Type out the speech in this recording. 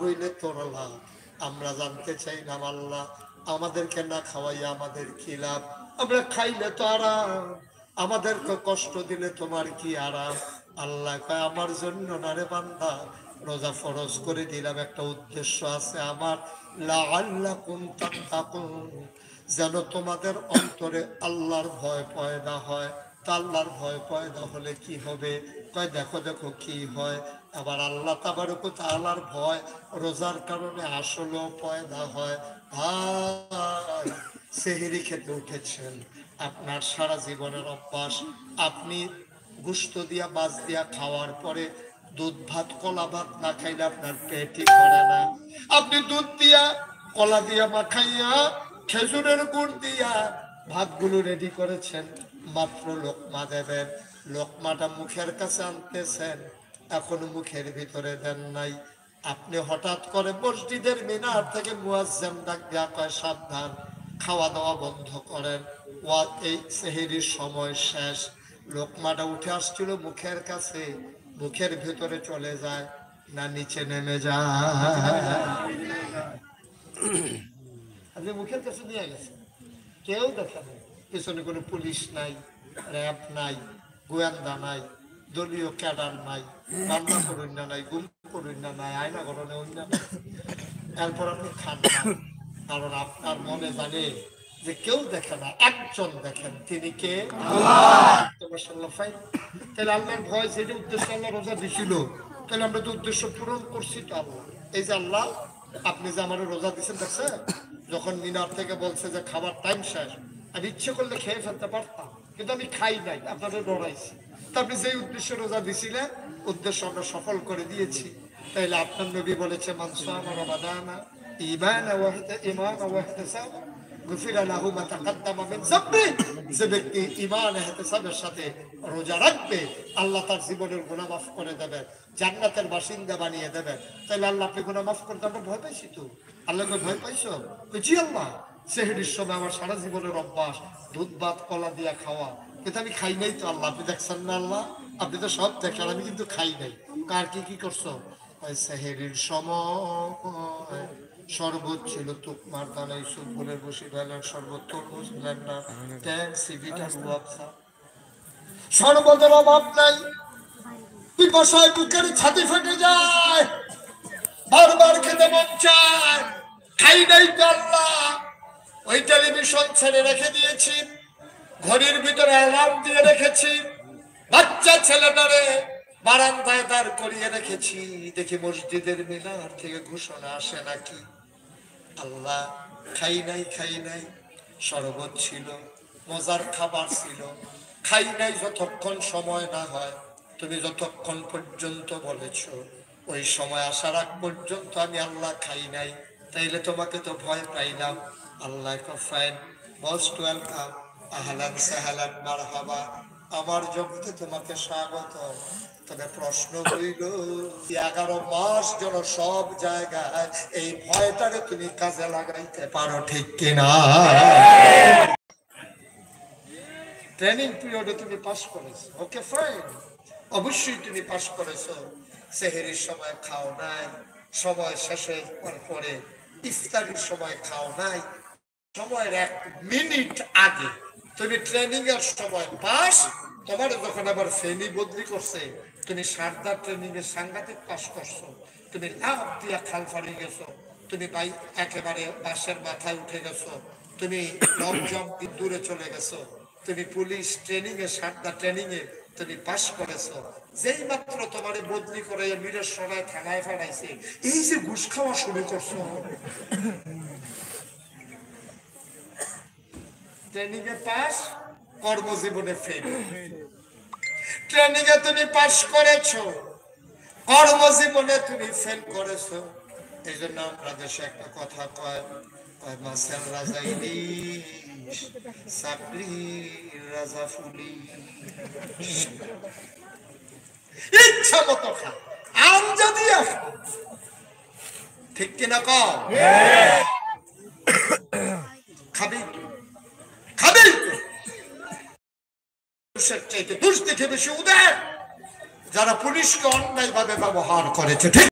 হইলে তোর লাভ। আমরা জানতে চাইলাম আল্লাহ আমাদেরকে না খাওয়াইয়া আমাদের কি লাভ? আমরা খাইলে তো আরাম, আমাদেরকে কষ্ট দিলে তোমার কি আরাম? আল্লাহ কয় আমার জন্য না রে বান্দা, রোজা ফরজ করে দিলাম একটা উদ্দেশ্য আছে আমার, লাআল্লাকুম তাত্তাকুন, যেন তোমাদের অন্তরে আল্লাহর ভয় পয়দা হয়। তা আল্লাহর ভয় পয়দা হলে কি হবে? কয় দেখো দেখো কি হয়। আবার আল্লাহ তাবারক ওয়া তাআলার ভয় রোজার কারণে আসলেও পয়দা হয়। ভাই সেহরি খেতে উঠেছেন, আপনার সারা জীবনের অভ্যাস, আপনি গোশত দিয়া মাছ দিয়া খাওয়ার পরে দুধ ভাত কলা ভাত না খাইলে আপনার পেটই ভরে না। আপনি দুধ দিয়া কলা দিয়া মাখাইয়া খেজুরের গুড় দিয়া ভাতগুলো রেডি করেছেন, মাত্র লোকমা দেবেন, লোকমাটা মুখের কাছে আনতেছেন, এখনো মুখের ভিতরে দেন নাই। আপনি হঠাৎ করে মসজিদের মিনার থেকে মুয়াজ্জিন ডাক দেয়া কয় সাবধান, খাওয়া দাওয়া বন্ধ করেন, এই সেহরির সময় শেষ। লোকমাটা উঠে আসছিল মুখের কাছে, মুখের ভিতরে চলে যায় না নিচে নেমে যায়? আপনি মুখের কাছে নিয়ে গেছেন, কেউ দেখে নাই, পিছনে কোনো পুলিশ নাই, র্যাব নাই, গোয়েন্দা নাই, দলীয় ক্যাডার নাই, রান্না করুন না নাই, গুম করুন না নাই, আয়না গরণে অন্য নাই। এরপর আপনি খান না, কারণ আপনার মনে জানে যে কেউ দেখে না, একজন দেখেন, তিনি কে? তাহলে আল্লাহর ভয় যেটা উদ্দেশ্য আল্লাহ রোজা দিছিল, তাহলে আমরা তো উদ্দেশ্য পূরণ করছি তো আল্লাহ। এই যে আল্লাহ আপনি যে আমার রোজা দিচ্ছেন দেখছেন, যখন মিনার থেকে বলছে যে খাবার টাইম শেষ, আমি ইচ্ছে করলে খেয়ে ফেলতে পারতাম, কিন্তু আমি খাই নাই, আপনাদের ডরাইছি। তা আপনি যে উদ্দেশ্য রোজা দিছিলেন, উদ্দেশ্য আমরা সফল করে দিয়েছি। তাইলে আপনার নবী বলেছে মান সামা রমাদানা ঈমানান ওয়া ইহতিসাবান গুফিরা লাহু মা তাকাদ্দামা মিন যামবি, যে ব্যক্তি ঈমান ইহতিসাবের সাথে রোজা রাখবে আল্লাহ তার জীবনের গুনাহ মাফ করে দেবেন, জান্নাতের বাসিন্দা বানিয়ে দেবেন। তাইলে আল্লাহ আপনি গুনাহ মাফ করতে আমরা ভয় পাইছি তো? আল্লাহকে ভয় পাইছো? জি আল্লাহ, সেহরির সময় আমার সারা জীবনের অভ্যাস দুধ ভাত কলা দিয়া খাওয়া, কিন্তু আমি খাই নাই তো আল্লাহ। আপনি দেখছেন না আল্লাহ, আপনি তো সব দেখেন, আমি কিন্তু খাই নাই। কার কি কি করছো? সেহরির সময় শরবত ছিল, তুকমার দানা, ইসুফুলের বসি ঢালেন শরবত, তরমুজ ব্লেন্ডার, ট্যাং, সিভিটা, রুয়াবসা, শরবতের অভাব নাই। পিপাসায় বুকের ছাতি ফেটে যায়, বারবার খেতে মন চায়, খাই নাই তো আল্লাহ। ওই টেলিভিশন ছেড়ে রেখে দিয়েছি, ঘড়ির ভিতরে অ্যালার্ম দিয়ে রেখেছি, বাচ্চা ছেলেটারে বারান্দায় দাঁড় করিয়ে রেখেছি, দেখি মসজিদের মিনার থেকে ঘোষণা আসে নাকি। আল্লাহ খাই নাই, খাই নাই, শরবত ছিল, মজার খাবার ছিল, খাই নাই যতক্ষণ সময় না হয়। তুমি যতক্ষণ পর্যন্ত বলেছ ওই সময় আসার আগ পর্যন্ত আমি আল্লাহ খাই নাই, তাইলে তোমাকে তো ভয় পাইলাম। আল্লাহ ফাইন, মোস্ট ওয়েলকাম, আহলান সাহলান মারহাবা, আমার জগতে তোমাকে স্বাগত। তবে প্রশ্ন হইল 11 মাস যেন সব জায়গায় এই ভয়টাকে তুমি কাজে লাগাইতে পারো, ঠিক কিনা? ট্রেনিং পিরিয়ডে তুমি পাস করেছো, ওকে ফাইন, অবশ্যই তুমি পাস করেছো। সেহরির সময় খাও নাই, সময় শেষের পরে ইফতারির সময় খাও নাই, সময়ের 1 মিনিট আগে তুমি ট্রেনিং এর সময় পাস। তোমার যখন আবার ফেনি বদলি করছে, তুমি সারদার ট্রেনিং এর সাংঘাতিক পাস করছো, তুমি লাভ দিয়া খাল ফাড়ি গেছো, তুমি একেবারে বাসের মাথায় উঠে গেছো, তুমি লং জাম্প দূরে চলে গেছো, তুমি পুলিশ ট্রেনিং এ সারদা ট্রেনিং এ তুমি পাস করেছো। যেই মাত্র তোমার বদলি করে মিরের সবাই থানায় ফাড়াইছে, এই যে ঘুষ খাওয়া শুরু করছো, ট্রেনিং এ পাস, কর্মজীবনে ফেল। ট্রেনিং এ তুমি পাস করেছো, কর্মজীবনে তুমি ফেল করেছো। এই জন্য আমরা দেশে একটা কথা কয়, মাছের রাজা ইলিশ, চাকরির রাজা ফুলি। ইচ্ছা মতো খা, আম যদি ঠিক কিনা কও? খাবি খাবি, চাইতে দুষ দেখে বেশি উদয় যারা পুলিশকে অন্যায় ভাবে ব্যবহার করেছে, ঠিক